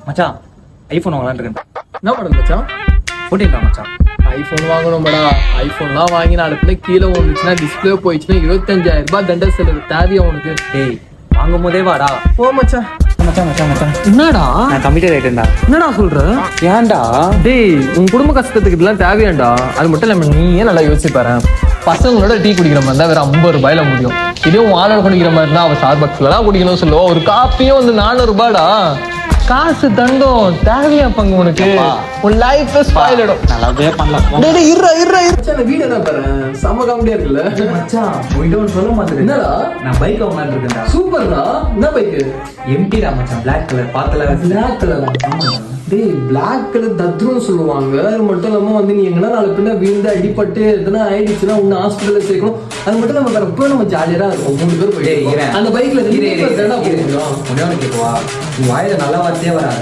மச்சான் ஐஃபோன் வாங்கலான்னு இருக்கேன். என்ன மாடல் மச்சான்? 14 தான் மச்சான். ஐஃபோன் வாங்கணும்டா. ஐஃபோன்லாம் வாங்கி நாலு பிள்ளை கீழே வந்துச்சுன்னா டிஸ்பிளே போயிடுச்சுன்னா 25,000 ரூபாய் தண்ட செலவு தேவையா உனக்கு? டேய் வாங்கும் போதே வாடா. போ மச்சான். மச்சான் மச்சான் மச்சான் என்னடா நான் கம்ப்யூட்டர் ஆயிட்டேன்டா. என்னடா சொல்ற? ஏன்டா? டேய் உன் குடும்ப கஷ்டத்துக்கு இதெல்லாம் தேவையாண்டா? அது மட்டும் இல்லாம நீயே நல்லா யோசிச்சு பாரு. பசங்களோட டீ குடிக்கிற மாதிரி இருந்தா வேற 50 ரூபாயில முடியும். இதே உன் ஆளோட குடிக்கிற மாதிரி இருந்தா அவ ஸ்டார்பக்ஸ்ல தான் குடிக்கணும்னு சொல்லுவா. ஒரு காப்பியும் வந்து 400 ரூபாடா. காசு தண்டம் தேவையா பங்கு உனக்கு? உன் லைஃப் ஸ்பாயில் ஆயிடும். நல்லாவே பண்ணலாம். டேய் இருடா மச்சான் வீடியோ தான் பாரு. செம காமெடியா இருக்குல்ல மச்சான் உன்கிட்ட சொல்ல மாட்டேன். என்னடா? நான் பைக் வாங்கலான்னு இருக்கேன்டா. சூப்பர்டா. என்ன பைக்? எம்டிடா மச்சான். பிளாக் கலர் பார்த்தல. பிளாக் கலரா? ஆமாடா. டேய் பிளாக் கலர் தத்ரும் சொல்லுவாங்க. அது மட்டும் இல்லாம வந்து நீ எங்கன்னா நாலு பின்ன விழுந்து அடிபட்டு எதுனா ஆயிடுச்சுன்னா உன்னை ஹாஸ்பிட்டல்ல சேர்க்கணும். அது மட்டும் நம்ம வேற எப்போ நம்ம ஜாலியா இருக்கும். 3 பேர் போயிட்டு அந்த பைக்ல ஒன்னே ஒன்று கேட்குவா. உன் வாயில நல்ல வார்த்தையே வராது.